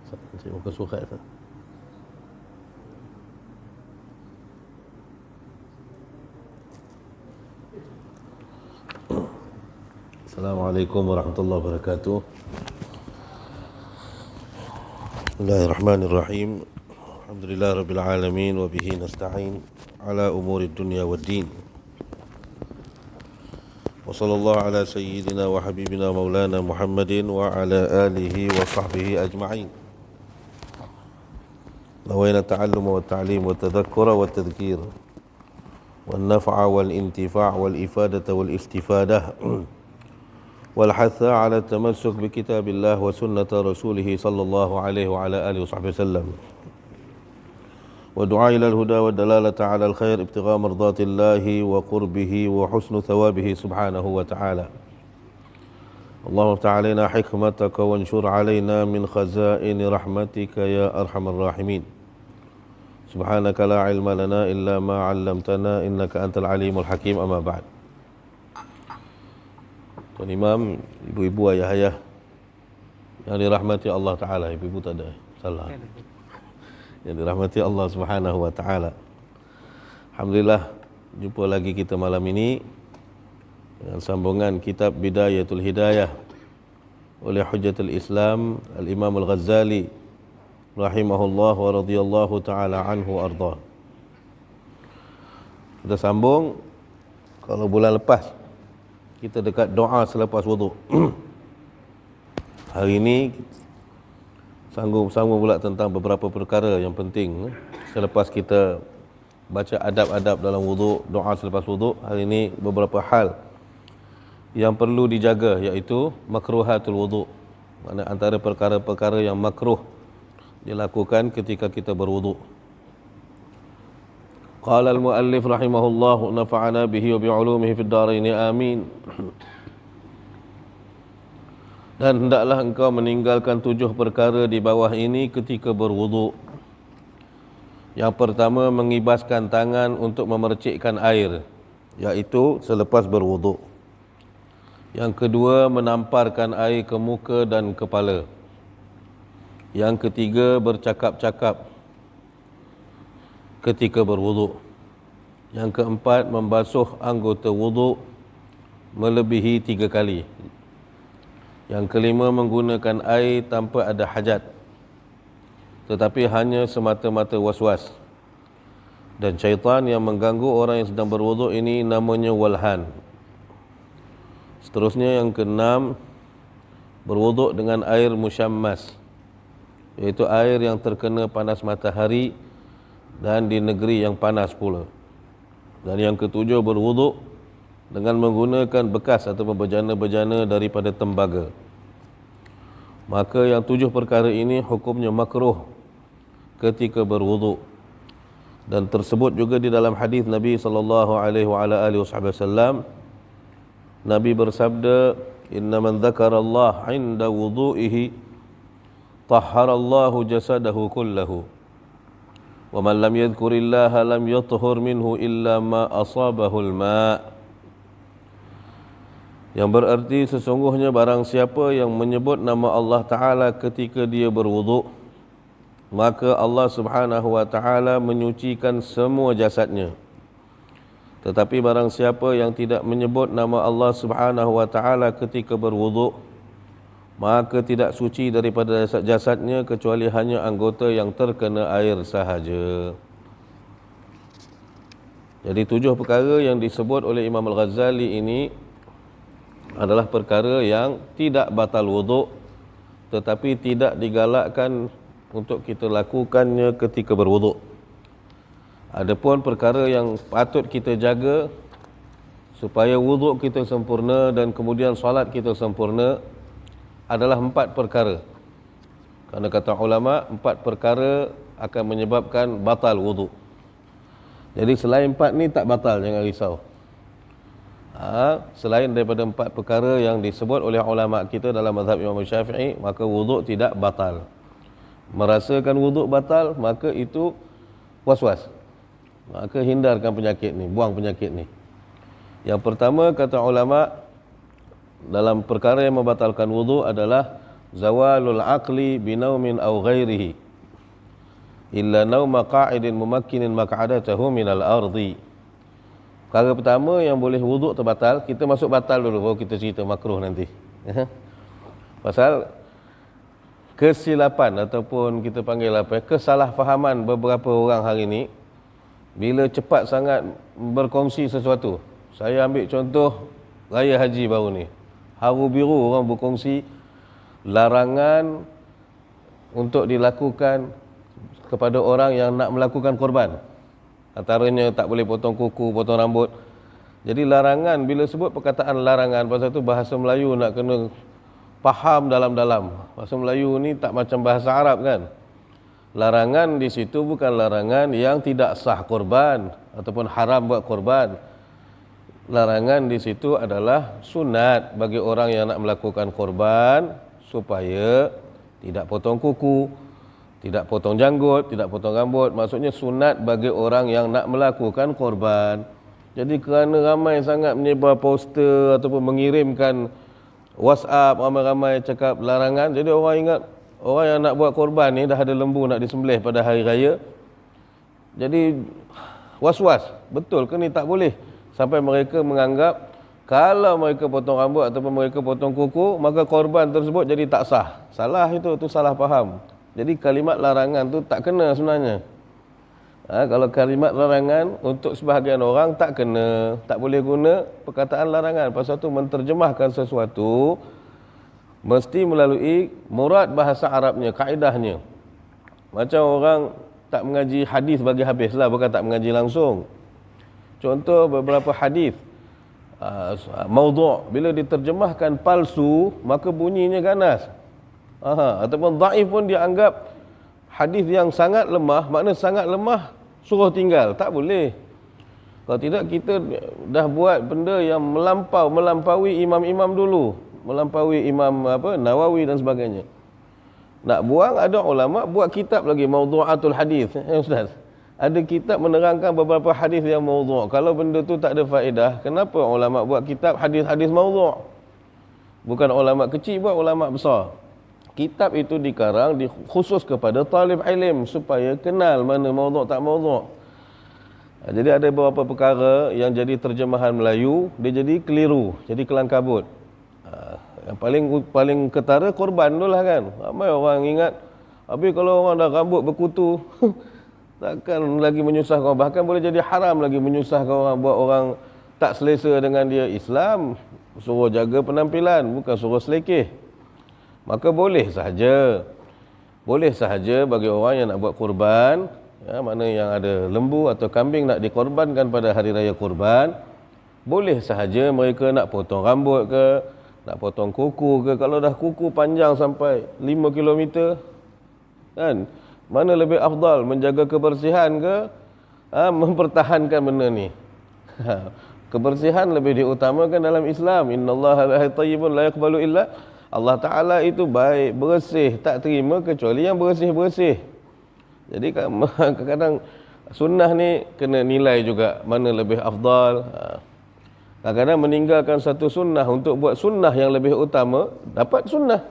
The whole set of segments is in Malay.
Cik muka surat tu. Assalamualaikum warahmatullahi wabarakatuh. Bismillahirrahmanirrahim. Alhamdulillah rabbil alamin wa bihi nasta'in ala umuri dunya waddin. Wa sallallahu ala sayyidina wa habibina maulana Muhammadin wa ala alihi wa sahbihi ajma'in. نوينا التعلم والتعليم والتذكر والتذكير والنفع والانتفاع والإفادة والاستفادة والحث على التمسك بكتاب الله وسنة رسوله صلى الله عليه وعلى آله وصحبه وسلم ودعاء إلى الهدى والدلالة على الخير ابتغاء مرضات الله وقربه وحسن ثوابه سبحانه وتعالى. اللهم افتح علينا حكمتك وانشر علينا من خزائن رحمتك يا أرحم الراحمين. سبحانك لا علم لنا إلا ما علمتنا إنك أنت العليم الحكيم. أما بعد. Tuan Imam, ibu-ibu, ayah-ayah yang dirahmati Allah Ta'ala. Ibu-ibu tak ada, salah. Yang dirahmati Allah Subhanahu Wa Ta'ala. Alhamdulillah, jumpa lagi kita malam ini dengan sambungan kitab Bidayatul Hidayah oleh Hujjatul Islam Al-Imam Al-Ghazali rahimahullah wa radhiyallahu ta'ala anhu arda. Kita sambung. Kalau bulan lepas kita dekat doa selepas wuduk. Hari ini sambung pula tentang beberapa perkara yang penting selepas kita baca adab-adab dalam wuduk, doa selepas wuduk. Hari ini beberapa hal yang perlu dijaga, iaitu makruhatul wuduk. Mana antara perkara-perkara yang makruh dilakukan ketika kita berwuduk. Qala al-muallif rahimahullah nafa'ana bihi wa bi'ulumihi fid dharain amin. Dan hendaklah engkau meninggalkan 7 perkara di bawah ini ketika berwuduk. Yang pertama, mengibaskan tangan untuk memercikkan air, iaitu selepas berwuduk. Yang kedua, menamparkan air ke muka dan kepala. Yang ketiga, bercakap-cakap ketika berwuduk. Yang keempat, membasuh anggota wuduk melebihi 3 kali. Yang kelima, menggunakan air tanpa ada hajat, tetapi hanya semata-mata was-was. Dan syaitan yang mengganggu orang yang sedang berwuduk ini namanya walhan. Seterusnya yang keenam, berwuduk dengan air musyammas, iaitu air yang terkena panas matahari dan di negeri yang panas pula. Dan yang ketujuh, berwuduk dengan menggunakan bekas atau bejana-bejana daripada tembaga. Maka yang 7 perkara ini hukumnya makruh ketika berwuduk. Dan tersebut juga di dalam hadis Nabi sallallahu alaihi wasallam. Nabi bersabda, "Inna man dzakarallaha 'inda wudu'ihi tahharallahu jasadahu kullahu. Wa man lam yadhkurillaha lam yathhur minhu illa ma asabahul ma'." Yang berarti sesungguhnya barang siapa yang menyebut nama Allah Ta'ala ketika dia berwuduk, maka Allah Subhanahu Wa Ta'ala menyucikan semua jasadnya. Tetapi barang siapa yang tidak menyebut nama Allah Subhanahu Wa Ta'ala ketika berwuduk, maka tidak suci daripada jasadnya kecuali hanya anggota yang terkena air sahaja. Jadi 7 perkara yang disebut oleh Imam Al-Ghazali ini adalah perkara yang tidak batal wuduk, tetapi tidak digalakkan untuk kita lakukannya ketika berwuduk. Adapun perkara yang patut kita jaga supaya wuduk kita sempurna dan kemudian solat kita sempurna adalah 4 perkara. Kerana kata ulama, 4 perkara akan menyebabkan batal wuduk. Jadi selain 4 ni tak batal, jangan risau. Selain daripada 4 perkara yang disebut oleh ulama kita dalam mazhab Imam Syafi'i, maka wuduk tidak batal. Merasakan wuduk batal, maka itu was-was. Maka hindarkan penyakit ni, buang penyakit ni. Yang pertama, kata ulama, dalam perkara yang membatalkan wuduk adalah zawalul aqli binaumin aw ghairihi illa nauma qa'idin mumakkinin maq'adatahu minal ardi. Perkara pertama yang boleh wuduk terbatal, kita masuk batal dulu baru kita cerita makruh nanti. Pasal kesilapan ataupun kita panggil apa, kesalahfahaman beberapa orang hari ini bila cepat sangat berkongsi sesuatu. Saya ambil contoh Raya Haji baru ni. Haru biru orang berkongsi larangan untuk dilakukan kepada orang yang nak melakukan korban. Antaranya tak boleh potong kuku, potong rambut. Jadi larangan, bila sebut perkataan larangan, pasal tu bahasa Melayu nak kena faham dalam-dalam. Bahasa Melayu ni tak macam bahasa Arab kan. Larangan di situ bukan larangan yang tidak sah korban ataupun haram buat korban. Larangan di situ adalah sunat bagi orang yang nak melakukan korban supaya tidak potong kuku, tidak potong janggut, tidak potong rambut. Maksudnya sunat bagi orang yang nak melakukan korban. Jadi kerana ramai sangat menyebar poster ataupun mengirimkan WhatsApp, ramai-ramai cakap larangan, jadi orang ingat orang yang nak buat korban ni dah ada lembu nak disembelih pada hari raya. Jadi was-was, betul ke ni tak boleh? Sampai mereka menganggap kalau mereka potong rambut ataupun mereka potong kuku, maka korban tersebut jadi tak sah. Salah itu salah faham. Jadi kalimat larangan tu tak kena sebenarnya. Kalau kalimat larangan untuk sebahagian orang tak kena, tak boleh guna perkataan larangan. Pasal tu menterjemahkan sesuatu mesti melalui murad bahasa Arabnya, kaedahnya. Macam orang tak mengaji hadis bagi habis lah, bukan tak mengaji langsung. Contoh beberapa hadis maudhu' bila diterjemahkan palsu, maka bunyinya ganas. Ataupun dhaif pun dianggap hadis yang sangat lemah, makna sangat lemah suruh tinggal, tak boleh. Kalau tidak kita dah buat benda yang melampaui imam-imam dulu, melampaui Imam Nawawi dan sebagainya. Nak buang, ada ulama buat kitab lagi maudhu'atul hadis. Ustaz, ada kitab menerangkan beberapa hadis yang maudhu'. Kalau benda tu tak ada faedah, kenapa ulama buat kitab hadis-hadis maudhu'? Bukan ulama kecil buat, ulama besar. Kitab itu dikarang khusus kepada talib ilm supaya kenal mana maudhu' tak maudhu'. Jadi ada beberapa perkara yang jadi terjemahan Melayu, dia jadi keliru, jadi kelang kabut. Yang paling ketara korban tu lah kan. Ramai orang ingat, habis kalau orang dah rambut berkutu, takkan lagi menyusahkan orang. Bahkan boleh jadi haram lagi menyusahkan orang, buat orang tak selesa dengan dia. Islam suruh jaga penampilan, bukan suruh selekeh. Maka boleh sahaja bagi orang yang nak buat korban, mana yang ada lembu atau kambing nak dikorbankan pada hari raya korban, boleh sahaja mereka nak potong rambut ke, nak potong kuku ke. Kalau dah kuku panjang sampai 5 km kan, mana lebih afdal, menjaga kebersihan ke mempertahankan benda ni? Kebersihan lebih diutamakan dalam Islam. Innallaha la tayyibun la yaqbalu illa, Allah Ta'ala itu baik, bersih, tak terima kecuali yang bersih-bersih. Jadi kadang-kadang sunnah ni kena nilai juga mana lebih afdal. Kadang-kadang meninggalkan satu sunnah untuk buat sunnah yang lebih utama, dapat sunnah.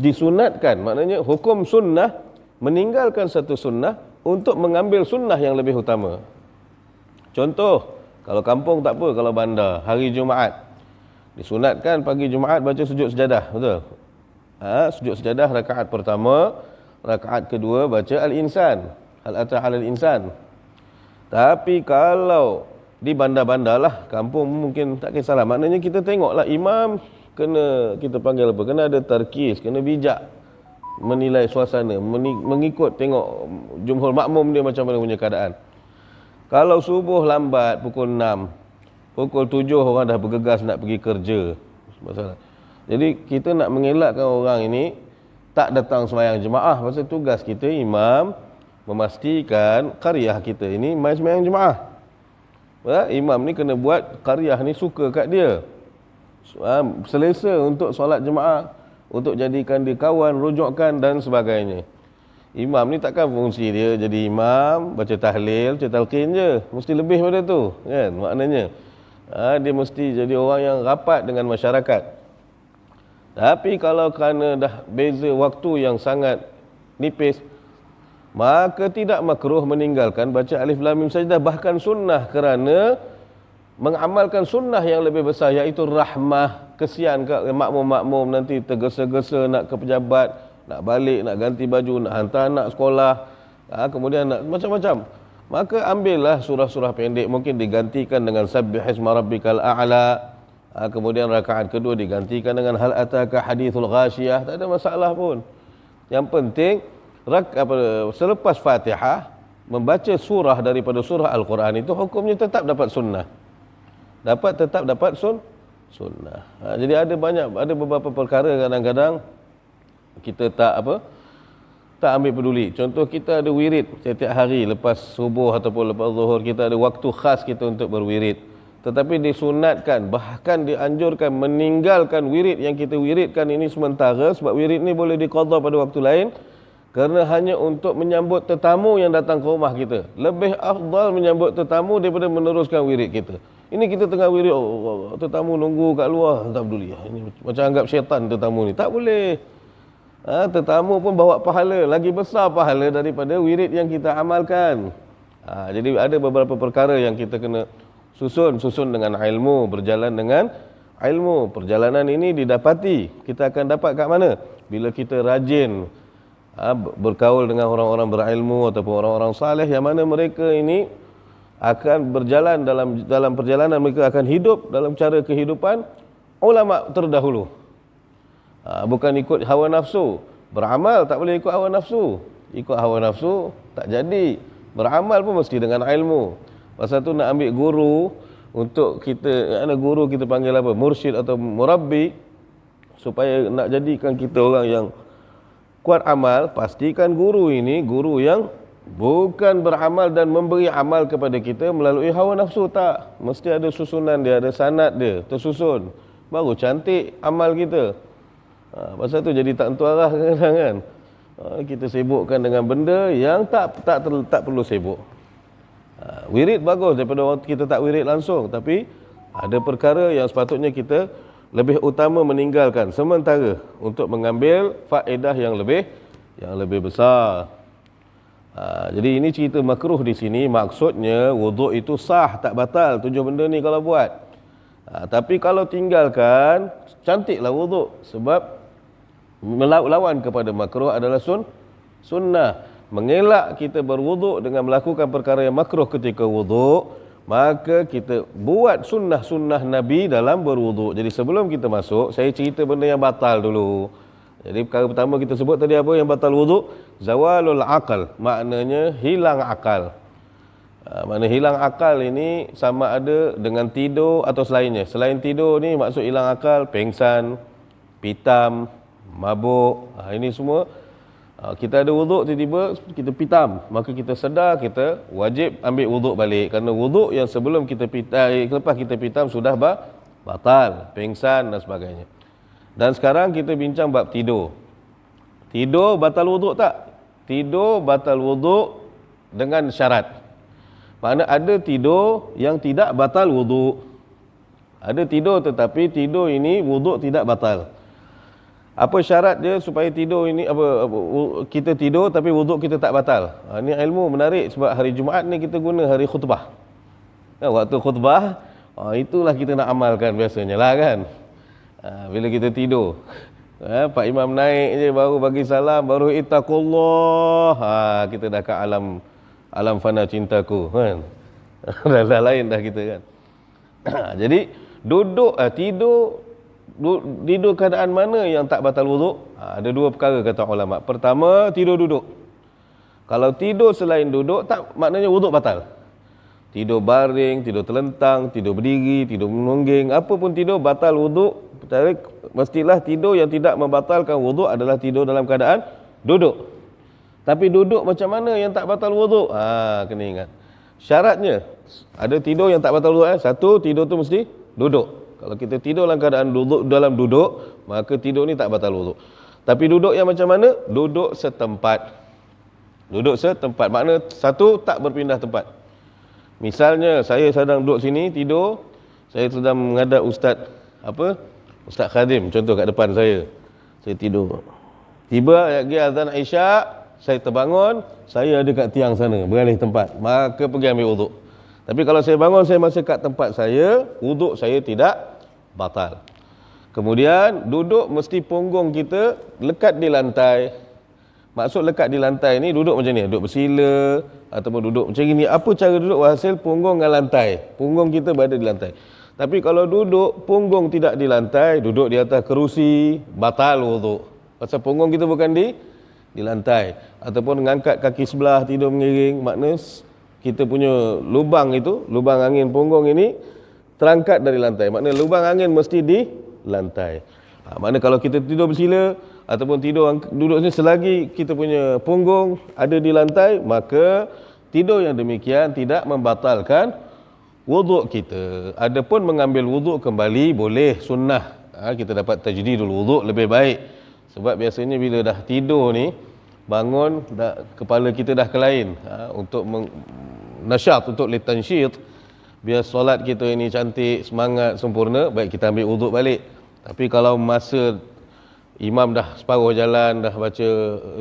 Disunatkan, maknanya hukum sunnah, meninggalkan satu sunnah untuk mengambil sunnah yang lebih utama. Contoh, kalau kampung tak apa, kalau bandar, hari Jumaat, disunatkan pagi Jumaat baca sujud sejadah, betul? Sujud sejadah rakaat pertama, rakaat kedua baca Al-Insan, Hal-Ata 'alal Insan. Tapi kalau di bandar-bandar lah, kampung mungkin tak kisahlah. Maknanya kita tengoklah imam kena, kita panggil apa, kena ada tarkis, kena bijak menilai suasana, mengikut tengok jumhur makmum dia macam mana punya keadaan. Kalau subuh lambat pukul 6, pukul 7 orang dah bergegas nak pergi kerja. Masalah. Jadi kita nak mengelakkan orang ini tak datang sembahyang jemaah. Pasal tugas kita imam memastikan qaryah kita ini mai sembahyang jemaah. Imam ni kena buat qaryah ni suka kat dia. Selesa untuk solat jemaah, untuk jadikan dia kawan, rujukkan dan sebagainya. Imam ni takkan fungsi dia jadi imam, baca tahlil, baca talqin je. Mesti lebih pada tu, kan? Maknanya dia mesti jadi orang yang rapat dengan masyarakat. Tapi kalau kerana dah beza waktu yang sangat nipis, maka tidak makruh meninggalkan baca alif lam mim sajdah, bahkan sunnah, kerana mengamalkan sunnah yang lebih besar, iaitu rahmah. Kesian kat makmum-makmum nanti tergesa-gesa nak ke pejabat, nak balik, nak ganti baju, nak hantar anak sekolah, kemudian nak macam-macam. Maka ambillah surah-surah pendek, mungkin digantikan dengan sabbihisma rabbikal a'la, kemudian rakaat kedua digantikan dengan hal ataka hadithul ghashiyah, tak ada masalah pun. Yang penting selepas Fatihah membaca surah daripada surah Al-Quran itu hukumnya tetap dapat sunnah. Tetap dapat sunnah. Jadi ada beberapa perkara kadang-kadang kita tak ambil peduli. Contoh, kita ada wirid setiap hari lepas subuh ataupun lepas zuhur, kita ada waktu khas kita untuk berwirid. Tetapi disunatkan, bahkan dianjurkan meninggalkan wirid yang kita wiridkan ini sementara, sebab wirid ni boleh diqadha pada waktu lain, kerana hanya untuk menyambut tetamu yang datang ke rumah kita. Lebih afdal menyambut tetamu daripada meneruskan wirid kita. Ini kita tengah wirid, tetamu nunggu kat luar, tak peduli. Ini macam anggap syaitan tetamu ni. Tak boleh. Tetamu pun bawa pahala, lagi besar pahala daripada wirid yang kita amalkan. Jadi ada beberapa perkara yang kita kena susun dengan ilmu, berjalan dengan ilmu. Perjalanan ini didapati, kita akan dapat kat mana? Bila kita rajin bergaul dengan orang-orang berilmu ataupun orang-orang saleh, yang mana mereka ini akan berjalan dalam perjalanan, mereka akan hidup dalam cara kehidupan ulama terdahulu. Bukan ikut hawa nafsu. Beramal tak boleh ikut hawa nafsu. Ikut hawa nafsu tak jadi. Beramal pun mesti dengan ilmu. Pasal tu nak ambil guru untuk kita, guru kita panggil apa? Mursyid atau murabbi, supaya nak jadikan kita orang yang kuat amal, pastikan guru ini guru yang bukan beramal dan memberi amal kepada kita melalui hawa nafsu. Tak. Mesti ada susunan dia, ada sanad dia, tersusun. Baru cantik amal kita. Pasal tu jadi tak tentu arah kadang-kadang kan. Kita sibukkan dengan benda yang tak perlu sibuk. Wirid bagus daripada waktu kita tak wirid langsung, tapi ada perkara yang sepatutnya kita lebih utama meninggalkan sementara untuk mengambil faedah yang lebih besar. Jadi ini cerita makruh di sini, maksudnya wuduk itu sah, tak batal 7 benda ni kalau buat. Tapi kalau tinggalkan, cantiklah wuduk, sebab melawan kepada makruh adalah sunnah. Mengelak kita berwuduk dengan melakukan perkara yang makruh ketika wuduk, maka kita buat sunnah-sunnah Nabi dalam berwuduk. Jadi sebelum kita masuk, saya cerita benda yang batal dulu. Jadi perkara pertama kita sebut tadi apa yang batal wuduk? Zawalul aqal, maknanya hilang akal. Makna hilang akal ini sama ada dengan tidur atau selainnya. Selain tidur ni maksud hilang akal, pengsan, pitam, mabuk. Ini semua kita ada wuduk, tiba-tiba kita pitam, maka kita sedar, kita wajib ambil wuduk balik. Kerana wuduk yang sebelum kita pitam, lepas kita pitam sudah batal, pengsan dan sebagainya. Dan sekarang kita bincang bab tidur. Tidur batal wuduk tak? Tidur batal wuduk dengan syarat. Makna ada tidur yang tidak batal wuduk. Ada tidur tetapi tidur ini wuduk tidak batal. Apa syarat dia supaya tidur ini kita tidur tapi wuduk kita tak batal? Ini ilmu menarik, sebab hari Jumaat ni kita guna hari khutbah. Waktu khutbah, itulah kita nak amalkan biasanya lah kan. Bila kita tidur, Pak Imam naik je baru bagi salam, baru ittaqullah, kita dah ke alam fana cintaku kan. Dah lain dah kita kan. Jadi tidur keadaan mana yang tak batal wuduk? Ada 2 perkara kata ulama. Pertama, tidur duduk. Kalau tidur selain duduk, tak maknanya wuduk batal. Tidur baring, tidur telentang, tidur berdiri, tidur menungging, apa pun tidur batal wuduk. Mestilah tidur yang tidak membatalkan wuduk adalah tidur dalam keadaan duduk. Tapi duduk macam mana yang tak batal wuduk? Kena ingat. Syaratnya, ada tidur yang tak batal wuduk. Satu, tidur tu mesti duduk. Kalau kita tidur dalam keadaan duduk, maka tidur ni tak batal wuduk. Tapi duduk yang macam mana? Duduk setempat. Duduk setempat. Makna satu, tak berpindah tempat. Misalnya, saya sedang duduk sini, tidur. Saya sedang menghadap ustaz Ustaz Khadim contoh kat depan saya tidur. Tiba lagi azan Isyak, saya terbangun, saya ada kat tiang sana, beralih tempat, maka pergi ambil wuduk. Tapi kalau saya bangun, saya masih kat tempat saya, wuduk saya tidak batal. Kemudian duduk mesti punggung kita lekat di lantai. Maksud lekat di lantai ni duduk macam ni, duduk bersila ataupun duduk macam ni. Apa cara duduk? Hasil punggung dengan lantai. Punggung kita berada di lantai. Tapi kalau duduk punggung tidak di lantai, duduk di atas kerusi, batal wuduk. Pasal punggung kita bukan di lantai. Ataupun mengangkat kaki sebelah tidur mengiring, maknanya kita punya lubang itu, lubang angin punggung ini terangkat dari lantai. Maknanya lubang angin mesti di lantai. Maknanya kalau kita tidur bersila ataupun tidur duduk ni selagi kita punya punggung ada di lantai, maka tidur yang demikian tidak membatalkan wuduk kita. Adapun mengambil wuduk kembali boleh, sunnah. Kita dapat tajdidul wuduk lebih baik. Sebab biasanya bila dah tidur ni, bangun kepala kita dah ke lain. Untuk nasyat, untuk litansyit, biar solat kita ini cantik, semangat, sempurna, baik kita ambil wuduk balik. Tapi kalau masa imam dah separuh jalan, dah baca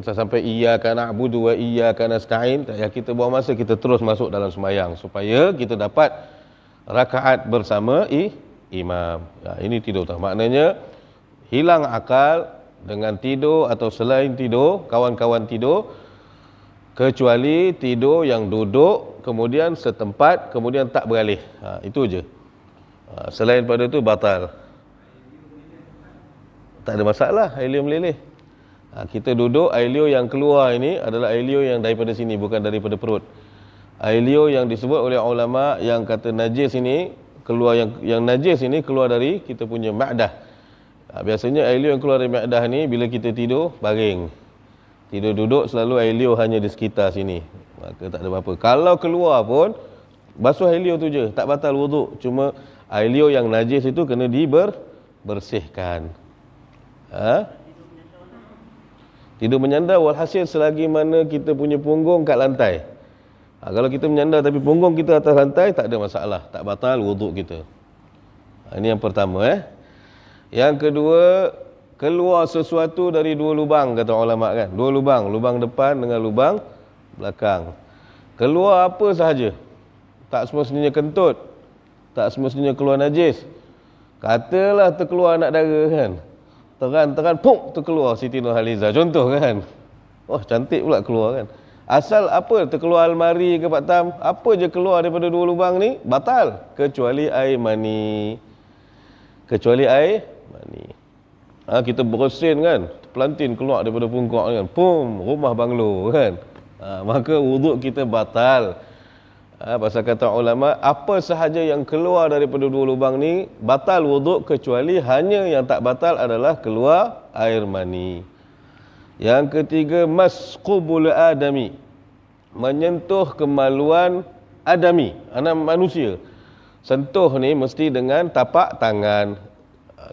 dah sampai iyyaka na'budu wa iyyaka nasta'in, tak payah kita buang masa, kita terus masuk dalam sembahyang supaya kita dapat rakaat bersama imam. Ini tidur tak. Maknanya hilang akal dengan tidur atau selain tidur, kawan-kawan tidur, kecuali tidur yang duduk kemudian setempat kemudian tak beralih. Itu je. Selain pada itu batal. Tak ada masalah air liur meleleh. Kita duduk, air liur yang keluar ini adalah air liur yang daripada sini, bukan daripada perut. Air liur yang disebut oleh ulama yang kata najis ini keluar, yang najis ini keluar dari kita punya ma'dah. Biasanya air liur yang keluar dari ma'dah ni bila kita tidur baring, tidur duduk, selalu air liur hanya di sekitar sini, maka tak ada apa-apa. Kalau keluar pun basuh air liur tu je, tak batal wuduk. Cuma air liur yang najis itu kena dibersihkan. Tidur menyandar walhasil selagi mana kita punya punggung kat lantai. Kalau kita menyandar tapi punggung kita atas lantai, tak ada masalah, tak batal wuduk kita. Ini yang pertama. Yang kedua, keluar sesuatu dari dua lubang, kata ulama kan. Dua lubang, lubang depan dengan lubang belakang. Keluar apa sahaja, tak semestinya kentut, tak semestinya keluar najis. Katalah terkeluar anak dara kan, teran puk terkeluar Siti Nurhaliza contoh kan. Oh cantik pula keluar kan. Asal apa terkeluar almari ke Pak Tam, apa je keluar daripada dua lubang ni batal, kecuali air mani. Kecuali air mani. Kita bersin kan, pelantin keluar daripada pungkak kan, pum, rumah banglo kan. Maka wuduk kita batal. Pasal kata ulama, apa sahaja yang keluar daripada dua lubang ni batal wuduk, kecuali hanya yang tak batal adalah keluar air mani. Yang ketiga, masqubul adami, menyentuh kemaluan adami, anak manusia. Sentuh ni mesti dengan tapak tangan.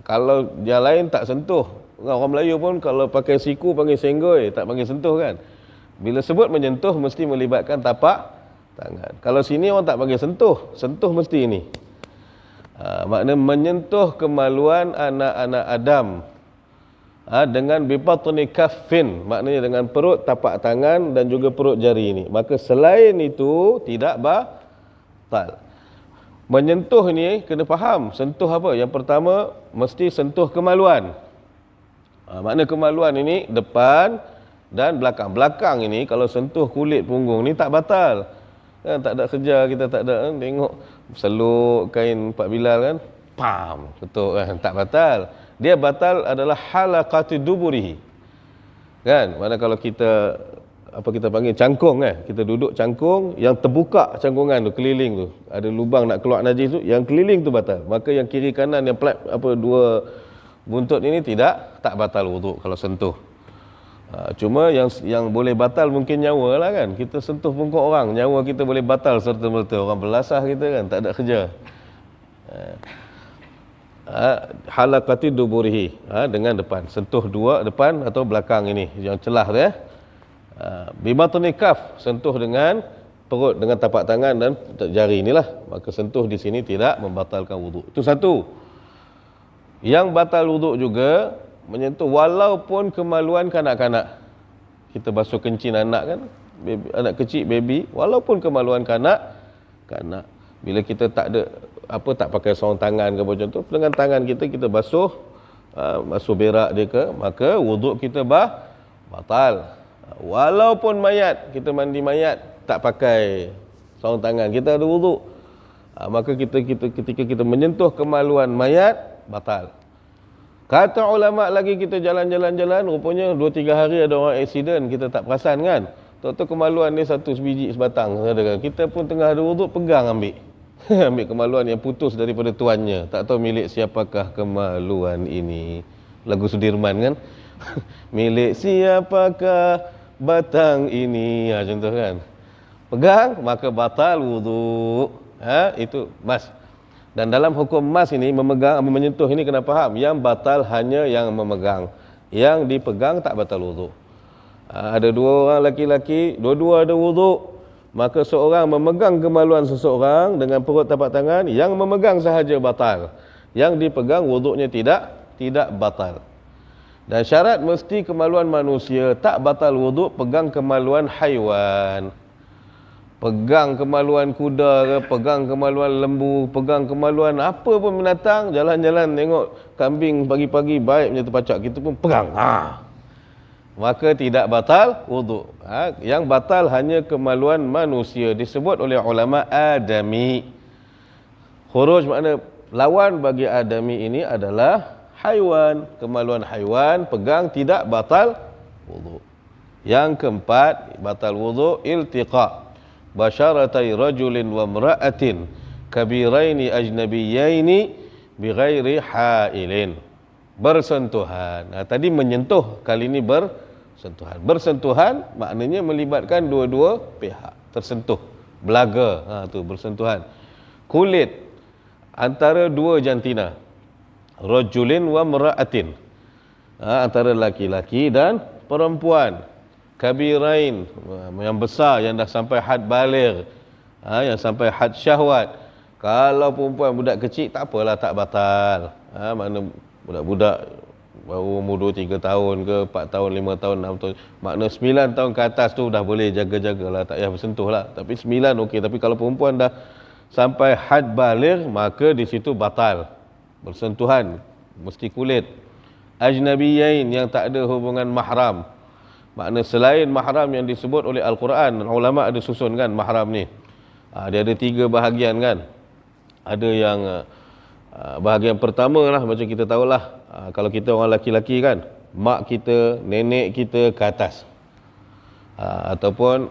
Kalau yang lain tak sentuh. Orang Melayu pun kalau pakai siku panggil senggoi, tak panggil sentuh kan. Bila sebut menyentuh mesti melibatkan tapak tangan. Kalau sini orang tak panggil sentuh, sentuh mesti ini. Makna menyentuh kemaluan anak-anak Adam dengan bibatni kaffin, maknanya dengan perut tapak tangan dan juga perut jari ini. Maka selain itu tidak batal. Menyentuh ni kena faham, sentuh apa? Yang pertama mesti sentuh kemaluan. Makna kemaluan ini depan dan belakang. Belakang ini kalau sentuh kulit punggung ni tak batal. Kan tak ada kerja, kita tak ada kan? Tengok seluk kain Pak Bilal kan, pam, betul kan, tak batal. Dia batal adalah halaqati duburihi. Kan? Mana kalau kita apa kita panggil cangkung kan, kita duduk cangkung yang terbuka cangkungan tu keliling tu, ada lubang nak keluar najis tu, yang keliling tu batal. Maka yang kiri kanan yang dua buntut ini tak batal wuduk kalau sentuh. Cuma yang boleh batal mungkin nyawa lah kan. Kita sentuh pungkuk orang, nyawa kita boleh batal serta-merta. Orang belasah kita kan, tak ada kerja. Halaqati duburihi, dengan depan, sentuh dua depan atau belakang ini yang celah tu ya. Bibatni kaf, sentuh dengan perut dengan tapak tangan dan jari inilah. Maka sentuh di sini tidak membatalkan wuduk. Itu satu. Yang batal wuduk juga menyentuh walaupun kemaluan kanak-kanak. Kita basuh kencing anak kan, baby, anak kecil baby, walaupun kemaluan kanak, bila kita tak ada tak pakai sarung tangan ke macam tu, dengan tangan kita basuh basuh berak dia ke, maka wuduk kita batal. Walaupun mayat, kita mandi mayat tak pakai sarung tangan, kita ada wuduk, maka ketika kita menyentuh kemaluan mayat batal. Kata ulama lagi, kita jalan-jalan rupanya 2-3 hari ada orang aksiden, kita tak perasan kan, tahu-tahu kemaluan dia satu sebiji sebatang, kita pun tengah ada wuduk pegang ambil ambil kemaluan yang putus daripada tuannya, tak tahu milik siapakah kemaluan ini. Lagu Sudirman kan milik siapakah batang ini, contoh kan, pegang maka batal wuduk. Itu mas. Dan dalam hukum mas ini, memegang, menyentuh ini kena faham, yang batal hanya yang memegang, yang dipegang tak batal wuduk. Ada 2 orang laki-laki, dua-dua ada wuduk, maka seorang memegang kemaluan seseorang dengan perut tapak tangan, yang memegang sahaja batal, yang dipegang wuduknya tidak batal. Dan syarat mesti kemaluan manusia, tak batal wuduk pegang kemaluan haiwan. Pegang kemaluan kuda ke, pegang kemaluan lembu, pegang kemaluan apa pun binatang, jalan-jalan tengok kambing pagi-pagi baik punya terpacak, kita pun pegang. Maka tidak batal wuduk. Yang batal hanya kemaluan manusia, disebut oleh ulama adami. Khuruj makna lawan bagi adami ini adalah haiwan. Kemaluan haiwan pegang tidak batal wuduk. Yang keempat, batal wuduk iltiqa basyaratai rajulin wa mra'atin kabiraini ajnabiyaini bighairi hailin. Bersentuhan. Tadi menyentuh, kali ini bersentuhan. Bersentuhan maknanya melibatkan dua-dua pihak. Tersentuh, belaga, tu bersentuhan. Kulit antara 2 jantina. Rajulin wa mra'atin, antara laki-laki dan perempuan. Kabirain, yang besar, yang dah sampai had baligh, yang sampai had syahwat. Kalau perempuan budak kecil tak apalah, tak batal. Makna budak-budak baru umur 2-3 tahun ke, 4 tahun, 5 tahun, 6 tahun, makna 9 tahun ke atas tu dah boleh jaga-jagalah, tak payah bersentuh lah. Tapi 9 okey, tapi kalau perempuan dah sampai had baligh, maka di situ batal bersentuhan, mesti kulit. Ajnabiyain, yang tak ada hubungan mahram, makna selain mahram yang disebut oleh Al-Quran. Ulama ada susunkan mahram ni, dia ada 3 bahagian kan. Ada yang bahagian pertama lah, macam kita tahulah, kalau kita orang laki-laki kan, mak kita, nenek kita ke atas, ataupun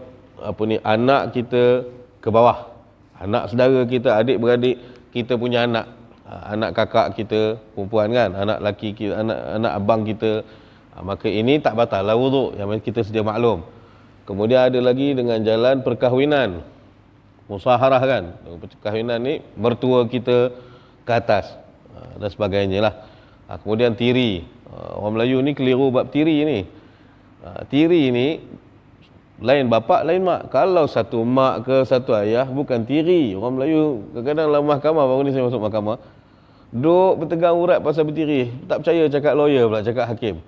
anak kita ke bawah, anak saudara kita, adik-beradik kita punya anak, anak kakak kita perempuan kan, anak laki kita, anak abang kita, maka ini tak batal lah wuduk, yang kita sedia maklum. Kemudian ada lagi dengan jalan perkahwinan, musaharah kan, perkahwinan ni mertua kita ke atas, dan sebagainya lah. Kemudian tiri, orang Melayu ni keliru bab tiri ni. Tiri ni lain bapak lain mak. Kalau satu mak ke satu ayah bukan tiri. Orang Melayu kadang-kadang dalam mahkamah, baru ni saya masuk mahkamah, duk bertegang urat pasal bertiri, tak percaya cakap lawyer pula, cakap hakim.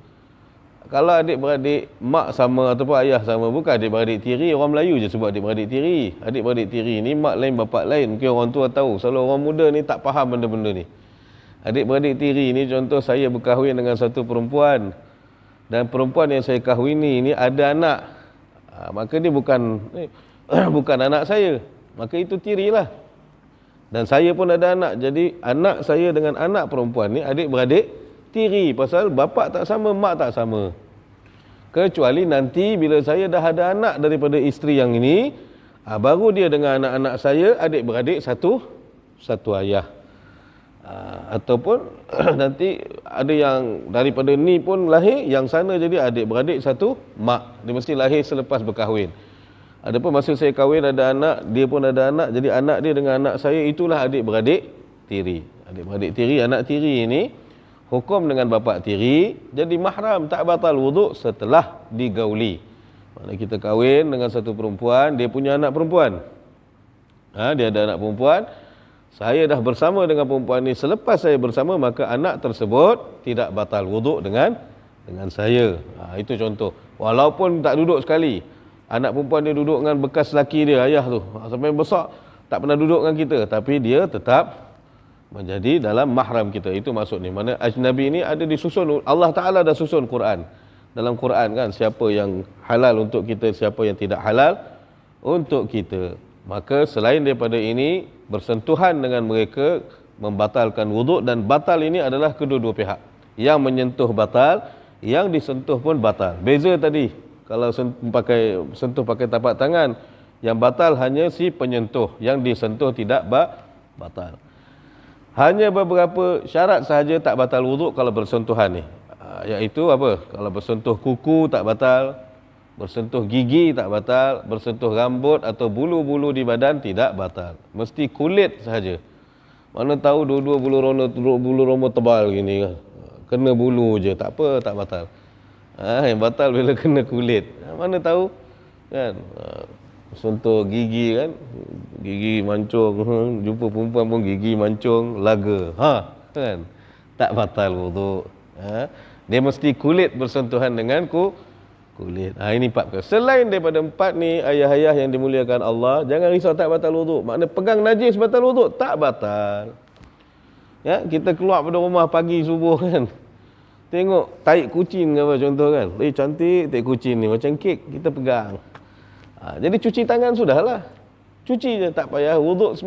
Kalau adik-beradik mak sama ataupun ayah sama, bukan adik-beradik tiri. Orang Melayu je sebut adik-beradik tiri. Adik-beradik tiri ni mak lain bapak lain. Mungkin orang tua tahu, selalu orang muda ni tak faham benda-benda ni. Adik-beradik tiri ni, contoh saya berkahwin dengan satu perempuan, dan perempuan yang saya kahwini ni ada anak, maka dia bukan bukan anak saya, maka itu tiri lah. Dan saya pun ada anak, jadi anak saya dengan anak perempuan ni adik-beradik tiri, pasal bapak tak sama, mak tak sama. Kecuali nanti bila saya dah ada anak daripada isteri yang ini, baru dia dengan anak-anak saya adik-beradik satu ayah. Ataupun nanti ada yang daripada ni pun lahir, yang sana jadi adik-beradik satu mak. Dia mesti lahir selepas berkahwin. Adapun masa saya kahwin ada anak, dia pun ada anak, jadi anak dia dengan anak saya itulah adik-beradik tiri. Adik-beradik tiri, anak tiri ini hukum dengan bapa tiri, jadi mahram, tak batal wuduk setelah digauli. Maksudnya kita kahwin dengan satu perempuan, dia punya anak perempuan. Dia ada anak perempuan, saya dah bersama dengan perempuan ni, selepas saya bersama maka anak tersebut tidak batal wuduk dengan saya. Itu contoh. Walaupun tak duduk sekali, anak perempuan dia duduk dengan bekas laki dia, ayah tu, sampai besar tak pernah duduk dengan kita, tapi dia tetap menjadi dalam mahram kita. Itu maksudnya. Mana ajnabi ini ada disusun, Allah Ta'ala dah susun Quran. Dalam Quran kan, siapa yang halal untuk kita, siapa yang tidak halal untuk kita. Maka selain daripada ini, bersentuhan dengan mereka membatalkan wuduk, dan batal ini adalah kedua-dua pihak. Yang menyentuh batal, yang disentuh pun batal. Beza tadi, kalau sentuh pakai tapak tangan, yang batal hanya si penyentuh, yang disentuh tidak batal. Hanya beberapa syarat sahaja tak batal wuduk kalau bersentuhan ni. Iaitu apa? Kalau bersentuh kuku tak batal, bersentuh gigi tak batal, bersentuh rambut atau bulu-bulu di badan tidak batal. Mesti kulit sahaja. Mana tahu dua-dua bulu roma tebal gini kan. Kena bulu je, tak apa, tak batal. Yang batal bila kena kulit. Mana tahu kan. Sentuh gigi kan, gigi mancung, jumpa perempuan pun gigi mancung, laga. Kan. Tak batal wuduk. Dia mesti kulit bersentuhan dengan kulit. Ini 4 perkara. Selain daripada 4 ni, ayah-ayah yang dimuliakan Allah, jangan risau tak batal wuduk. Makna pegang najis batal wuduk? Tak batal. Ya, kita keluar pada rumah pagi subuh kan, tengok taik kucing apa contoh kan, cantik taik kucing ni, macam kek, kita pegang. Jadi cuci tangan sudahlah. Cuci je, tak payah wuduk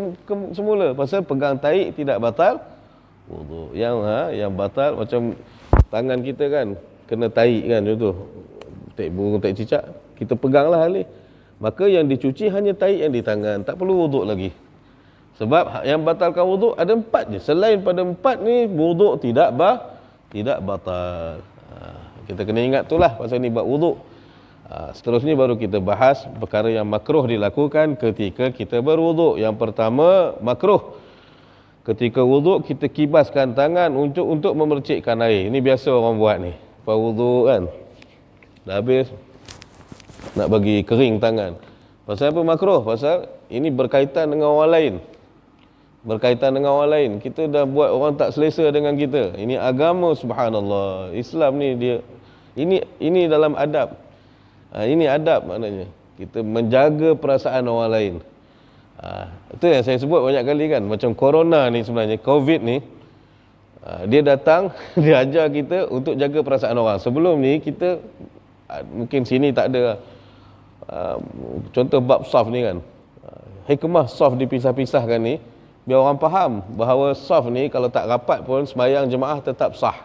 semula. Pasal pegang taik tidak batal wuduk. Yang batal macam tangan kita kan, kena taik kan contoh. Tak burung, tak cicak, kita peganglah halih. Maka yang dicuci hanya taik yang di tangan, tak perlu wuduk lagi. Sebab yang batalkan wuduk ada 4 je. Selain pada 4 ni, wuduk tidak batal. Kita kena ingat itulah pasal ni bab wuduk. Seterusnya baru kita bahas perkara yang makruh dilakukan ketika kita berwuduk. Yang pertama, makruh ketika wuduk kita kibaskan tangan untuk memercikkan air. Ini biasa orang buat ni. Lepas wuduk kan, dah habis nak bagi kering tangan. Pasal apa makruh? Pasal ini berkaitan dengan orang lain. Kita dah buat orang tak selesa dengan kita. Ini agama, subhanallah. Islam ni dia, ini dalam adab. Ini adab maknanya. Kita menjaga perasaan orang lain. Itu yang saya sebut banyak kali kan. Macam corona ni sebenarnya, COVID ni, dia datang, dia ajar kita untuk jaga perasaan orang. Sebelum ni kita, mungkin sini tak ada, contoh bab saf ni kan, hikmah saf dipisah-pisahkan ni, biar orang faham bahawa saf ni kalau tak rapat pun sembahyang jemaah tetap sah.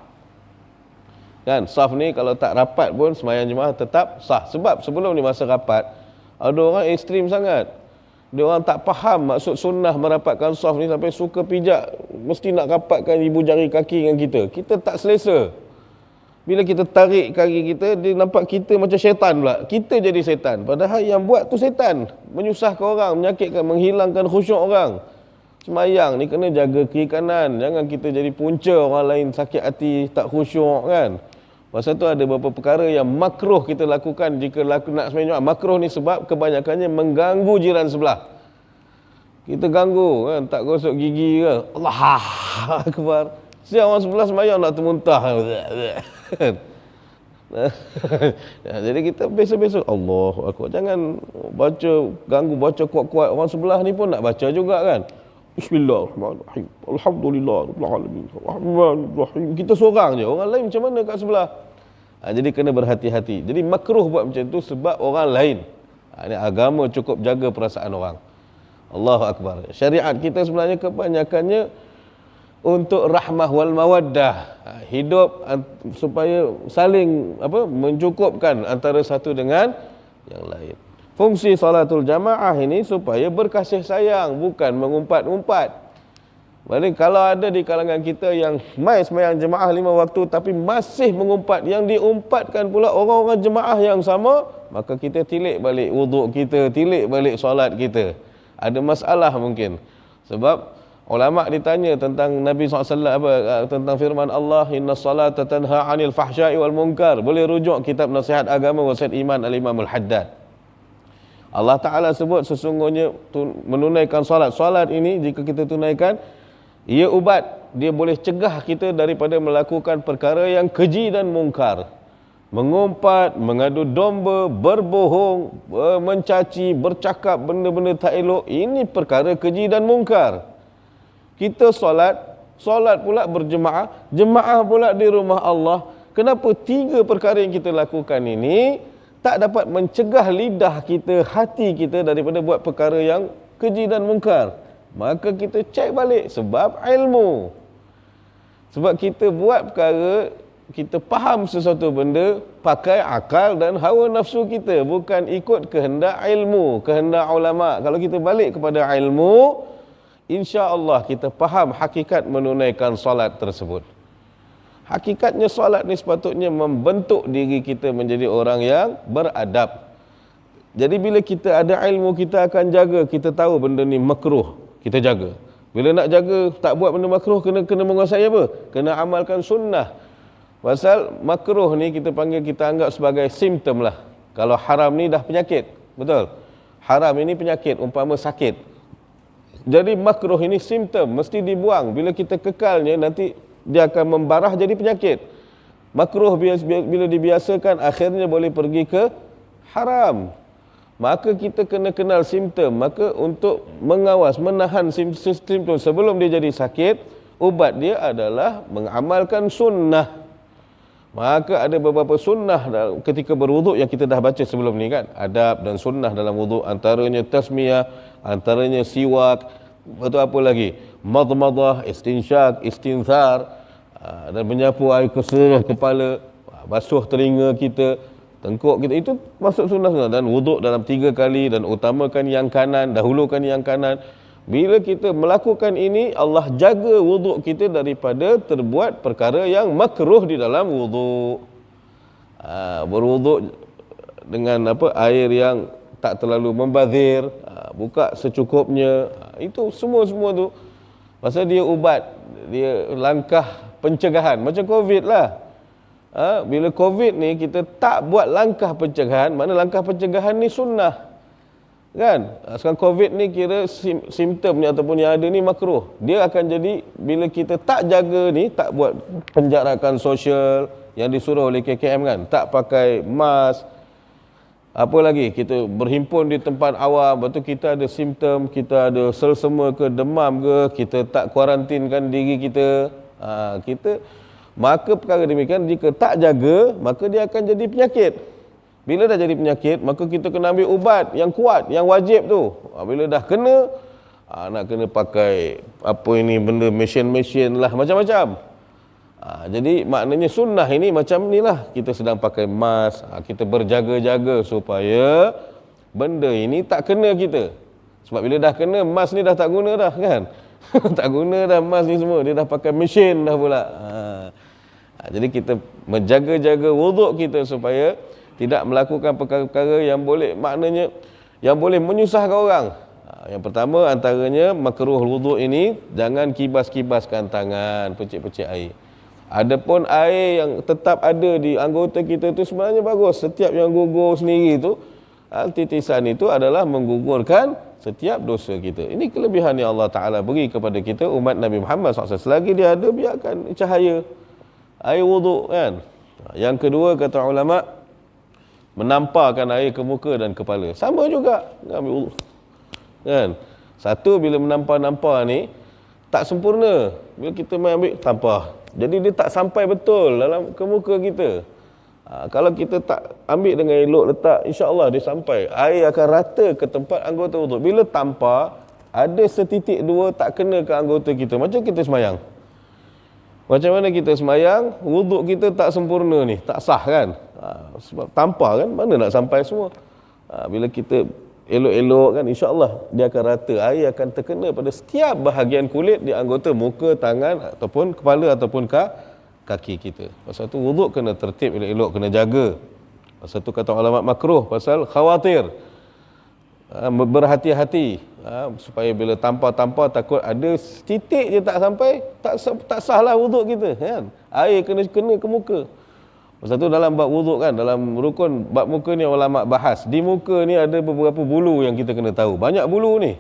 Kan, saf ni kalau tak rapat pun sembahyang jemaah tetap sah. Sebab sebelum ni masa rapat, ada orang ekstrim sangat. Dia orang tak faham maksud sunnah merapatkan saf ni, sampai suka pijak, mesti nak rapatkan ibu jari kaki dengan kita. Kita tak selesa. Bila kita tarik kaki kita, dia nampak kita macam syaitan pula. Kita jadi syaitan. Padahal yang buat tu syaitan. Menyusahkan orang, menyakitkan, menghilangkan khusyuk orang. Semayang ni kena jaga kiri kanan. Jangan kita jadi punca orang lain sakit hati, tak khusyuk kan. Pasal tu ada beberapa perkara yang makruh kita lakukan jika nak sembahyang Jumaat. Makruh ni sebab kebanyakannya mengganggu jiran sebelah. Kita ganggu kan, tak gosok gigi ke, Allah Akbar. Siap orang sebelah sembahyang nak termuntah. Jadi kita biasa-biasa Allah Akbar. Jangan ganggu baca kuat-kuat. Orang sebelah ni pun nak baca juga kan. Bismillahirrahmanirrahim. Alhamdulillahirrahmanirrahim. Rahmanirrahim. Kita seorang je. Orang lain macam mana kat sebelah? Jadi kena berhati-hati. Jadi makruh buat macam tu sebab orang lain. Ini agama cukup jaga perasaan orang. Allahu Akbar. Syariat kita sebenarnya kebanyakannya untuk rahmah wal mawaddah. Hidup supaya saling mencukupkan antara satu dengan yang lain. Fungsi salatul jamaah ini supaya berkasih sayang, bukan mengumpat-umpat. Maksudnya kalau ada di kalangan kita yang mai sembahyang jemaah 5 waktu tapi masih mengumpat, yang diumpatkan pula orang-orang jemaah yang sama, maka kita tilik balik wuduk kita, tilik balik solat kita. Ada masalah mungkin. Sebab ulama ditanya tentang Nabi SAW, tentang firman Allah, inna salata tanha 'anil fahsya'i wal munkar. Boleh rujuk kitab nasihat agama wasiat iman al-Imam al-Haddad. Allah Ta'ala sebut sesungguhnya menunaikan solat. Solat ini jika kita tunaikan, ia ubat. Dia boleh cegah kita daripada melakukan perkara yang keji dan mungkar. Mengumpat, mengadu domba, berbohong, mencaci, bercakap benda-benda tak elok. Ini perkara keji dan mungkar. Kita solat pula berjemaah, jemaah pula di rumah Allah. Kenapa 3 perkara yang kita lakukan ini tak dapat mencegah lidah kita, hati kita daripada buat perkara yang keji dan mungkar? Maka kita cek balik sebab ilmu. Sebab kita buat perkara, kita faham sesuatu benda pakai akal dan hawa nafsu kita, bukan ikut kehendak ilmu, kehendak ulama. Kalau kita balik kepada ilmu, insya-Allah kita faham hakikat menunaikan solat tersebut. Hakikatnya solat ni sepatutnya membentuk diri kita menjadi orang yang beradab. Jadi bila kita ada ilmu, kita akan jaga, kita tahu benda ni makruh, kita jaga. Bila nak jaga, tak buat benda makruh, kena menguasai apa? Kena amalkan sunnah. Pasal makruh ni kita anggap sebagai simptom lah. Kalau haram ni dah penyakit, betul? Haram ini penyakit, umpama sakit. Jadi makruh ini simptom, mesti dibuang. Bila kita kekalnya, nanti dia akan membarah jadi penyakit. Makruh bila dibiasakan, akhirnya boleh pergi ke haram. Maka kita kena kenal simptom. Maka untuk mengawas, menahan simptom sebelum dia jadi sakit, ubat dia adalah mengamalkan sunnah. Maka ada beberapa sunnah ketika berwuduk yang kita dah baca sebelum ni kan. Adab dan sunnah dalam wuduk, antaranya tasmiyah, antaranya siwak, betul apa lagi? Madmadah, istinsyak, istinthar, dan menyapu air ke seluruh kepala, basuh telinga kita, tengkuk kita, itu masuk sunnah-sunnah. Dan wuduk dalam 3 kali, dan utamakan yang kanan, dahulukan yang kanan. Bila kita melakukan ini, Allah jaga wuduk kita daripada terbuat perkara yang makruh di dalam wuduk. Berwuduk dengan air yang tak terlalu membazir, buka secukupnya, itu semua tu pasal dia ubat, dia langkah pencegahan, macam COVID lah. Bila COVID ni kita tak buat langkah pencegahan, mana langkah pencegahan ni sunnah kan. Sekarang COVID ni kira simptom ni ataupun yang ada ni makruh. Dia akan jadi bila kita tak jaga ni, tak buat penjarakan sosial yang disuruh oleh KKM kan, tak pakai mask, apa lagi, kita berhimpun di tempat awam, betul kita ada simptom, kita ada selsema ke, demam ke, kita tak kuarantinkan diri kita, maka perkara demikian jika tak jaga, maka dia akan jadi penyakit. Bila dah jadi penyakit, maka kita kena ambil ubat yang kuat, yang wajib tu. Bila dah kena, nak kena pakai apa ini, benda mesin lah, macam-macam. Jadi maknanya sunnah ini macam inilah, kita sedang pakai mask, kita berjaga-jaga supaya benda ini tak kena kita. Sebab bila dah kena, mask ni dah tak guna dah kan. Tak guna dah mask ni semua, dia dah pakai mesin dah pula. Jadi kita menjaga-jaga wuduk kita supaya tidak melakukan perkara-perkara yang boleh, maknanya yang boleh menyusahkan orang. Yang pertama antaranya makruh wuduk ini, jangan kibas-kibaskan tangan, pecik-pecik air. Adapun air yang tetap ada di anggota kita itu sebenarnya bagus. Setiap yang gugur sendiri itu, titisan itu adalah menggugurkan setiap dosa kita. Ini kelebihan yang Allah Ta'ala beri kepada kita, umat Nabi Muhammad SAW. Selagi dia ada, biarkan cahaya air wuduk kan. Yang kedua, kata ulama, menamparkan air ke muka dan kepala. Sama juga ambil wuduk kan. Satu, bila menampar-nampar ni tak sempurna. Bila kita main ambil, tampar, jadi dia tak sampai betul dalam ke muka kita. Kalau kita tak ambil dengan elok, letak, insya-Allah dia sampai. Air akan rata ke tempat anggota wuduk. Bila tampar, ada setitik dua tak kena ke anggota kita. Macam kita semayang. Macam mana kita semayang, wuduk kita tak sempurna ni, tak sah kan. Sebab tampar kan, mana nak sampai semua. Bila kita elok-elok kan, insya-Allah dia akan rata. Air akan terkena pada setiap bahagian kulit di anggota muka, tangan ataupun kepala ataupun kaki kita. Pasal tu wuduk kena tertib, elok-elok, kena jaga. Pasal tu kata ulama makruh pasal khawatir, berhati-hati, supaya bila tampar-tampar takut ada titik je tak sampai, tak sahlah wuduk kita kan. Air kena ke muka. Lepas tu dalam bab wuduk kan, dalam rukun bab muka ni ulama bahas. Di muka ni ada beberapa bulu yang kita kena tahu. Banyak bulu ni.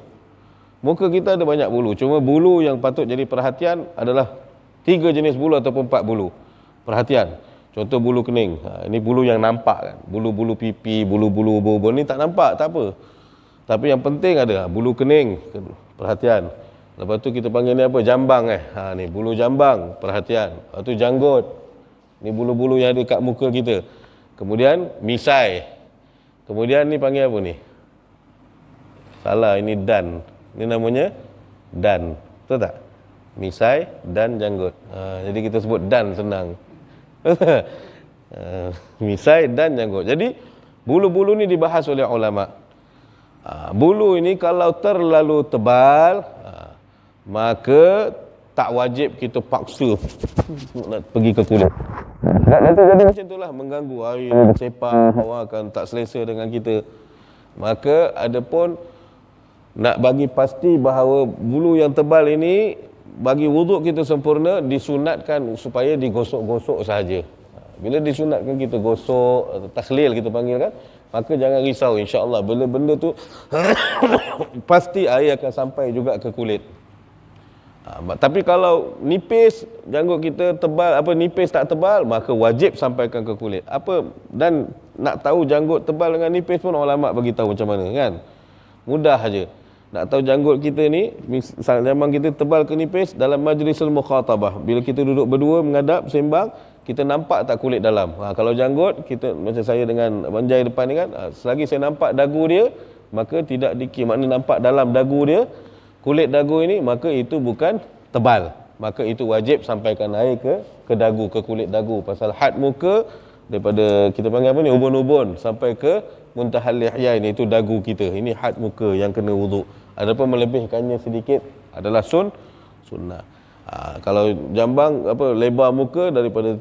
Muka kita ada banyak bulu. Cuma bulu yang patut jadi perhatian adalah 3 jenis bulu ataupun 4 bulu. Perhatian. Contoh bulu kening. Ini bulu yang nampak kan. Bulu-bulu pipi, bulu-bulu ubu-ubu ni tak nampak, tak apa. Tapi yang penting ada bulu kening. Perhatian. Lepas tu kita panggil ni apa? Jambang ni bulu jambang. Perhatian. Lepas tu janggut. Ni bulu-bulu yang ada kat muka kita. Kemudian misai. Kemudian ni panggil apa ni? Salah, ini dan. Ini namanya dan. Betul tak? Misai dan janggut. Jadi kita sebut dan senang. Misai dan janggut. Jadi bulu-bulu ni dibahas oleh ulama. Bulu ini kalau terlalu tebal, maka tak wajib kita paksa nak pergi ke kulit. Nanti jadi macam itulah, mengganggu air sepak, orang akan tak selesa dengan kita. Maka adapun nak bagi pasti bahawa bulu yang tebal ini bagi wuduk kita sempurna, disunatkan supaya digosok-gosok sahaja. Bila disunatkan kita gosok atau takhlil kita panggil kan, maka jangan risau, insya-Allah benda-benda tu pasti air akan sampai juga ke kulit. Tapi kalau nipis janggut kita tebal, nipis tak tebal, maka wajib sampaikan ke kulit. Dan nak tahu janggut tebal dengan nipis pun ulama bagi tahu macam mana kan. Mudah aja. Nak tahu janggut kita ni, memang kita tebal ke nipis dalam majlisul mukhatabah. Bila kita duduk berdua menghadap sembang, kita nampak tak kulit dalam. Kalau janggut kita macam saya dengan Banjai depan ni kan, selagi saya nampak dagu dia, maka tidak dikira, makna nampak dalam dagu dia, kulit dagu ini, maka itu bukan tebal. Maka itu wajib sampaikan air ke dagu, ke kulit dagu. Pasal had muka daripada kita panggil apa ni, ubun-ubun sampai ke muntahal lihya, ini itu dagu kita. Ini had muka yang kena wuduk. Adapun melebihkannya sedikit adalah sunnah. Kalau jambang lebar muka daripada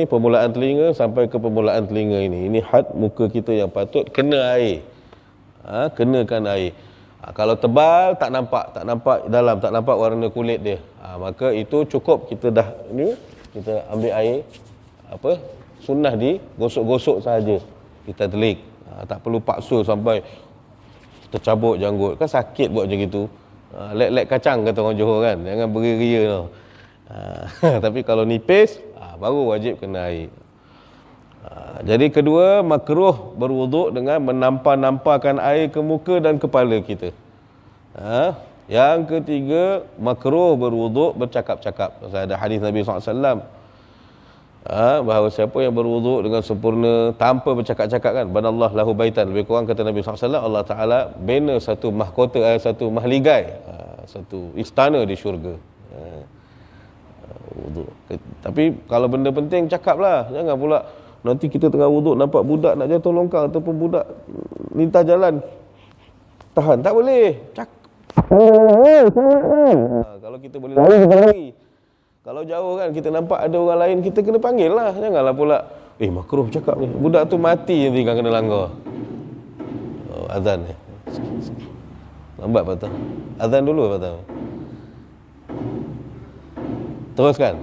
permulaan telinga sampai ke permulaan telinga ini had muka kita yang patut kena air. Kenakan air. Kalau tebal tak nampak dalam, tak nampak warna kulit dia. Maka itu cukup, kita dah ni kita ambil air sunnah digosok-gosok sahaja. Kita telik. Tak perlu paksa sampai tercabut janggut. Kan sakit buat macam gitu. Lek-lek kacang kata orang Johor kan. Jangan beria-ria tau. Tapi kalau nipis baru wajib kena air. Jadi kedua, makruh berwuduk dengan menampar-namparkan air ke muka dan kepala kita. Yang ketiga, makruh berwuduk bercakap-cakap. Ada hadis Nabi SAW bahawa siapa yang berwuduk dengan sempurna tanpa bercakap-cakap kan, banallah lahu baitan, lebih kurang kata Nabi SAW, Allah Ta'ala bina satu mahkota, satu mahligai, satu istana di syurga. Wuduk. Tapi kalau benda penting cakaplah, jangan pula nanti kita tengah wuduk nampak budak nak jatuh longkang ataupun budak lintas jalan, tahan, tak boleh. Kalau kita boleh lari. Kalau jauh kan kita nampak ada orang lain, kita kena panggil lah. Janganlah pula makruh cakap ni, budak tu mati nanti kan kena langgar. Azan ni lambat patah. Azan dulu patah. Teruskan.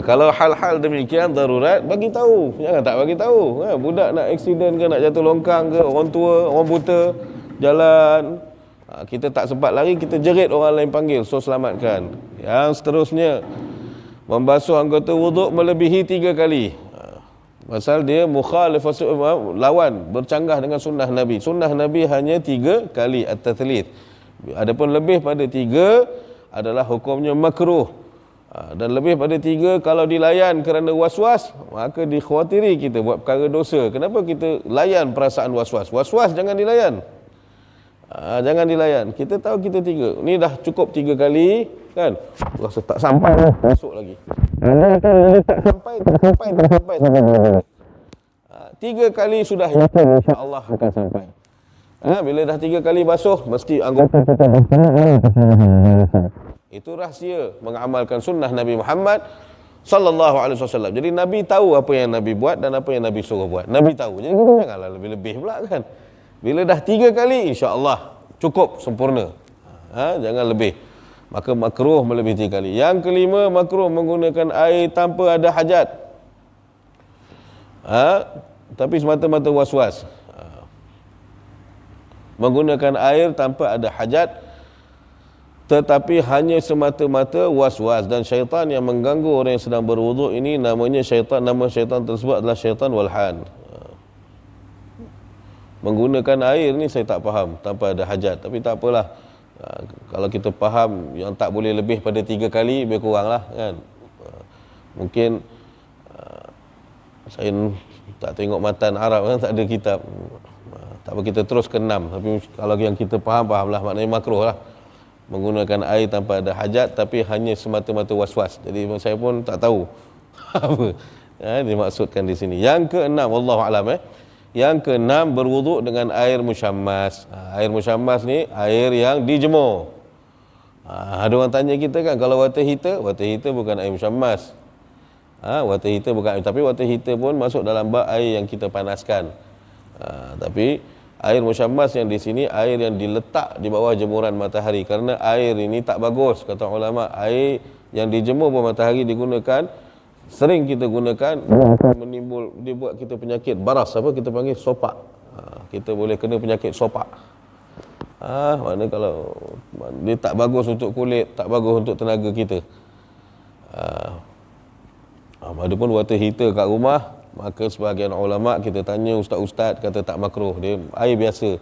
Kalau hal-hal demikian darurat, bagi tahu. Jangan tak bagi tahu. Budak nak aksiden ke, nak jatuh longkang ke, orang tua, orang buta jalan, kita tak sempat lari, kita jerit orang lain panggil, so selamatkan. Yang seterusnya, membasuh anggota wuduk melebihi 3 kali. Pasal dia mukhalif, lawan, bercanggah dengan sunnah Nabi. Sunnah Nabi hanya 3 kali at-tathlith. Adapun lebih pada 3 adalah hukumnya makruh. Dan lebih pada 3 kalau dilayan kerana was-was, maka dikhawatiri kita buat perkara dosa. Kenapa kita layan perasaan was-was? Was-was jangan dilayan. Jangan dilayan. Kita tahu kita 3. Ni dah cukup 3 kali kan. Rasa tak sampai dah, masuk lagi. Tak sampai. 3 kali sudah yakin insya-Allah akan sampai. Bila dah 3 kali basuh, mesti anggota kita. Itu rahsia mengamalkan sunnah Nabi Muhammad sallallahu alaihi wasallam. Jadi Nabi tahu apa yang Nabi buat dan apa yang Nabi suruh buat. Nabi tahu. Jadi kita janganlah lebih-lebih pula kan. Bila dah 3 kali, insya-Allah cukup sempurna. Jangan lebih. maka makruh melebihi 3 kali. Yang kelima, makruh menggunakan air tanpa ada hajat. Tapi semata-mata was-was. Menggunakan air tanpa ada hajat, tetapi hanya semata-mata was-was, dan syaitan yang mengganggu orang yang sedang berwuduk ini namanya syaitan. Nama syaitan tersebut adalah syaitan walhan. Menggunakan air ni saya tak faham tanpa ada hajat, tapi tak apalah. Kalau kita faham yang tak boleh lebih pada 3 kali, lebih kurang lah kan. Mungkin saya tak tengok matan Arab kan, tak ada kitab. Tak apa, kita terus ke 6. Tapi kalau yang kita faham lah, maknanya makruh lah menggunakan air tanpa ada hajat, tapi hanya semata-mata was-was. Jadi saya pun tak tahu apa dimaksudkan di sini. Yang keenam, wallahu alam. Yang keenam, berwuduk dengan air musyammas. Air musyammas ni air yang dijemur. Ada orang tanya kita kan, kalau water heater bukan air musyammas. Water heater bukan, tapi water heater pun masuk dalam bab air yang kita panaskan. Tapi air musyammas yang di sini air yang diletak di bawah jemuran matahari, kerana air ini tak bagus, kata ulama. Air yang dijemur bawah matahari digunakan, sering kita gunakan, dia buat kita penyakit baras, kita panggil sopak. Kita boleh kena penyakit sopak. Mana kalau dia tak bagus untuk kulit, tak bagus untuk tenaga kita. Adapun water heater kat rumah, maka sebahagian ulama, kita tanya ustaz-ustaz, kata tak makruh, dia air biasa.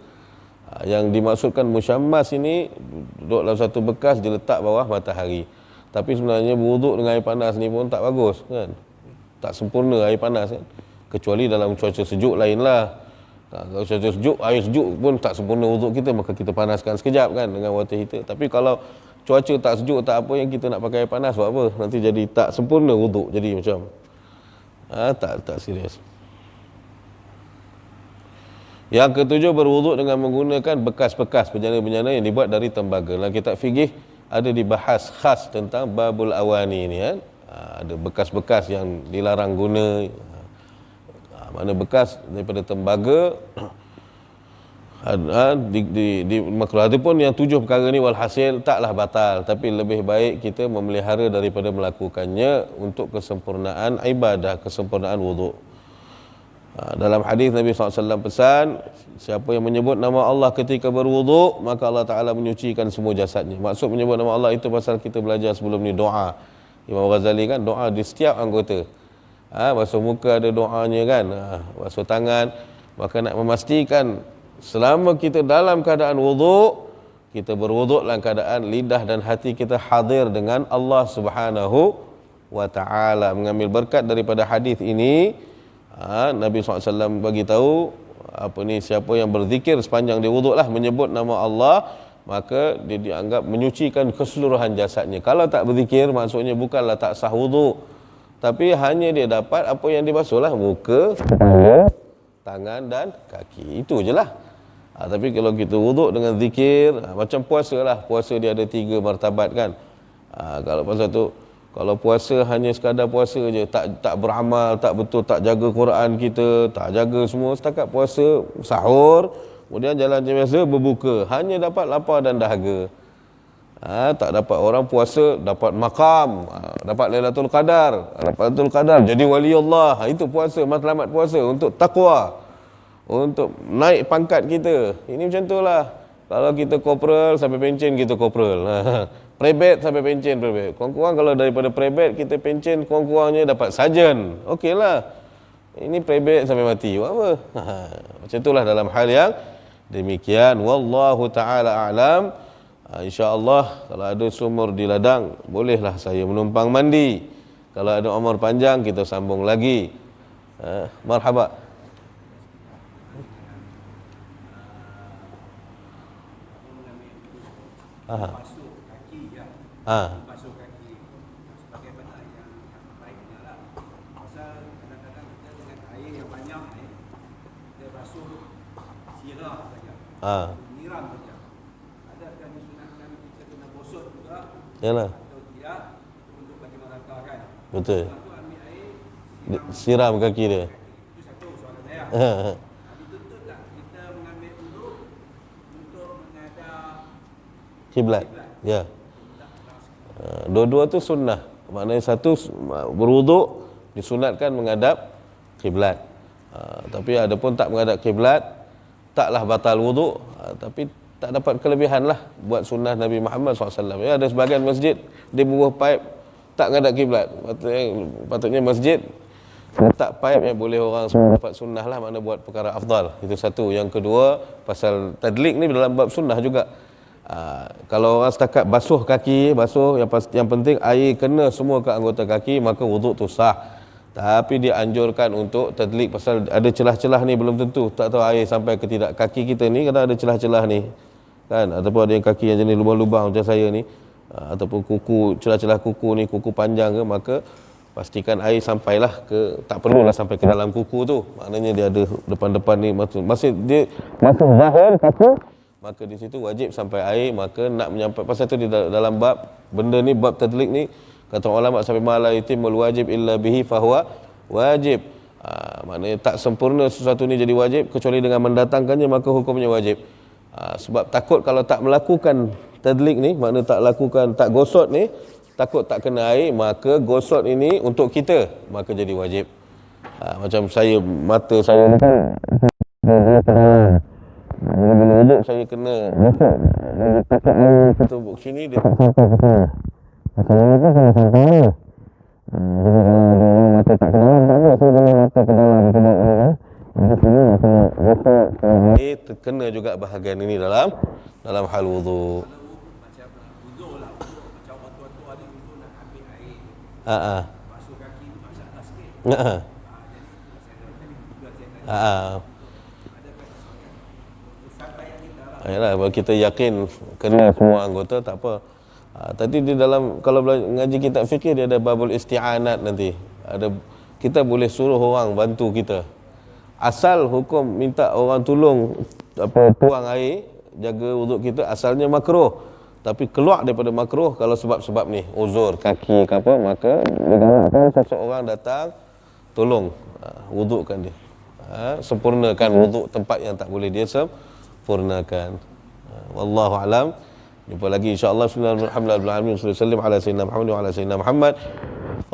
Yang dimaksudkan musyammas ini duduk dalam satu bekas, diletak bawah matahari. Tapi sebenarnya berwuduk dengan air panas ni pun tak bagus kan, tak sempurna air panas kan, kecuali dalam cuaca sejuk lainlah. Kalau cuaca sejuk, air sejuk pun tak sempurna wuduk kita, maka kita panaskan sekejap kan dengan water heater. Tapi kalau cuaca tak sejuk, tak apa, yang kita nak pakai air panas buat apa, nanti jadi tak sempurna wuduk, jadi macam tak serius. Yang ketujuh, berwuduk dengan menggunakan bekas-bekas bejana-bejana yang dibuat dari tembaga. Dalam kitab fiqih ada dibahas khas tentang babul awani ni kan. Ada bekas-bekas yang dilarang guna. Mana bekas daripada tembaga, makruh. Adapun yang 7 perkara ni walhasil taklah batal, tapi lebih baik kita memelihara daripada melakukannya untuk kesempurnaan ibadah, kesempurnaan wuduk. Dalam hadis Nabi SAW pesan, siapa yang menyebut nama Allah ketika berwuduk, maka Allah Ta'ala menyucikan semua jasadnya. Maksud menyebut nama Allah itu pasal kita belajar sebelum ni doa. Imam Ghazali kan, doa di setiap anggota. Basuh muka ada doanya kan, basuh tangan. Maka nak memastikan selama kita dalam keadaan wuduk, kita berwuduk dalam keadaan lidah dan hati kita hadir dengan Allah Subhanahu wa Ta'ala. Mengambil berkat daripada hadis ini, Nabi SAW bagi tahu siapa yang berzikir sepanjang dia wuduk lah, menyebut nama Allah, maka dia dianggap menyucikan keseluruhan jasadnya. Kalau tak berzikir, maksudnya bukanlah tak sah wuduk, tapi hanya dia dapat apa yang dibasuh lah, muka, tangan dan kaki, itu je lah. Tapi kalau kita wuduk dengan zikir, macam puasa lah, puasa dia ada 3 martabat kan. Kalau pasal tu, kalau puasa hanya sekadar puasa je, tak beramal, tak betul, tak jaga Quran kita, tak jaga semua, setakat puasa, sahur, kemudian jalan macam biasa, berbuka, hanya dapat lapar dan dahaga. Tak dapat. Orang puasa dapat makam, dapat Lailatul Qadar, jadi wali Allah. Itu puasa, matlamat puasa untuk takwa, untuk naik pangkat kita. Ini macam tu lah. Kalau kita korporal sampai pencen, kita korporal. Prebet sampai pencen, prebet. Kurang-kurang kalau daripada prebet kita pencen, kurang-kurangnya dapat sarjan. Okey lah. Ini prebet sampai mati, buat apa? Macam itulah dalam hal yang demikian. Wallahu ta'ala a'lam. InsyaAllah kalau ada sumur di ladang, bolehlah saya menumpang mandi. Kalau ada umur panjang, kita sambung lagi. Marhaba. Basuh kaki ya. Basuh kaki sebagaimana yang baiknya lah. Pasal kadang-kadang kita dengan air yang banyak ni, kita basuh sirah saja. Nyiram saja. Adakah disunatkan kita kena gosok juga? Yalah. Atau tidak, untuk bagi merata kan? Betul. Satu ambil air, siram kaki dia. itu satu soalan saya. Dituntut tak kita mengambil dulu untuk menghadap Kiblat. Ya. Dua-dua tu sunnah. Maknanya satu berwuduk disunatkan menghadap kiblat. Tapi ada pun tak menghadap kiblat, taklah batal wuduk, tapi tak dapat kelebihan lah buat sunnah Nabi Muhammad SAW. Ya, ada sebahagian masjid dia bubuh paip tak menghadap kiblat. Patutnya masjid tak paip yang boleh orang semua dapat sunnah lah, makna buat perkara afdal. Itu satu. Yang kedua, pasal tadlik ni dalam bab sunnah juga. Kalau orang setakat basuh kaki, yang penting air kena semua ke anggota kaki, maka wuduk tu sah. Tapi dia anjurkan untuk tadlik pasal ada celah-celah ni, belum tentu, tak tahu air sampai ke tidak. Kaki kita ni kadang ada celah-celah ni kan, ataupun ada yang kaki yang jenis lubang-lubang macam saya ni, ataupun kuku, celah-celah kuku ni, kuku panjang ke, maka pastikan air sampailah ke, tak perlulah sampai ke dalam kuku tu. Maknanya dia ada depan-depan ni, masih dia masuk zahir kaki, maka di situ wajib sampai air. Maka nak menyampaikan pasal tu di dalam bab benda ni, bab tadlik ni, kata ulama sampai mala yatimul wajib illa bihi fahuwa wajib. Maknanya tak sempurna sesuatu ni jadi wajib kecuali dengan mendatangkannya, maka hukumnya wajib. Sebab takut kalau tak melakukan tadlik ni, maknanya tak lakukan, tak gosot ni, takut tak kena air, maka gosot ini untuk kita, maka jadi wajib. Macam saya, mata saya ni kan bila wuduk saya kena gosot, takut air ketumbuk sini dia macam ni kan kena sampai. Jadi kalau mata tak ke dalam, tak apa, saya boleh mata ke dalam tengok ni kan. Jadi sini saya gosot. Ini terkena juga bahagian ini dalam hal wuduk. Macam wuduk lah, macam waktu-waktu ada wuduk nak ambil air, basuh kaki tu masak atas sikit. Jadi saya dah tadi juga saya tanya, adakah sesuatu sampai yang kita lah. Yalah, kalau kita yakin kena semua anggota, tak apa. Tadi di dalam, kalau ngaji kitab fikir, dia ada babul isti'anat nanti. Kita boleh suruh orang bantu kita. Asal hukum minta orang tolong tuang air, jaga wuduk kita, asalnya makruh. Tapi keluar daripada makruh kalau sebab-sebab ni, uzur kaki ke apa, maka digalakkan seseorang datang tolong wudukkan dia. Sempurnakan wuduk tempat yang tak boleh dia sempurnakan. Wallahu alam. Jumpa lagi insya-Allah. Bismillahirrahmanirrahim. Sallallahu ala sayyidina Muhammad wa ala sayyidina Muhammad.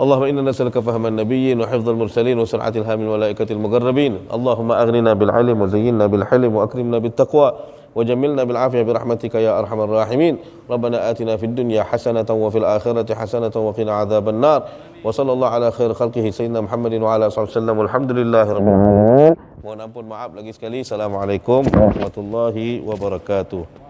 Allahumma inna nas'aluka fahman nabiyyin wa hifdzal mursalin wa sur'atil hamil malaikatil muqarrabin. Allahumma aghnina bil ilm wa zayyinna bil hilm wa akrimna bit taqwa wa jammilna bil afiyah bi rahmatika ya arhamar rahimin. Rabbana atina fid dunya hasanatan wa fil akhirati hasanatan wa qina adzaban nar. Wa sallallahu ala khair khalqihi sayyidina Muhammadin wa ala alihi wasallam. Alhamdulillahirabbil alamin. Mohon ampun, maaf lagi sekali. Assalamualaikum warahmatullahi wabarakatuh.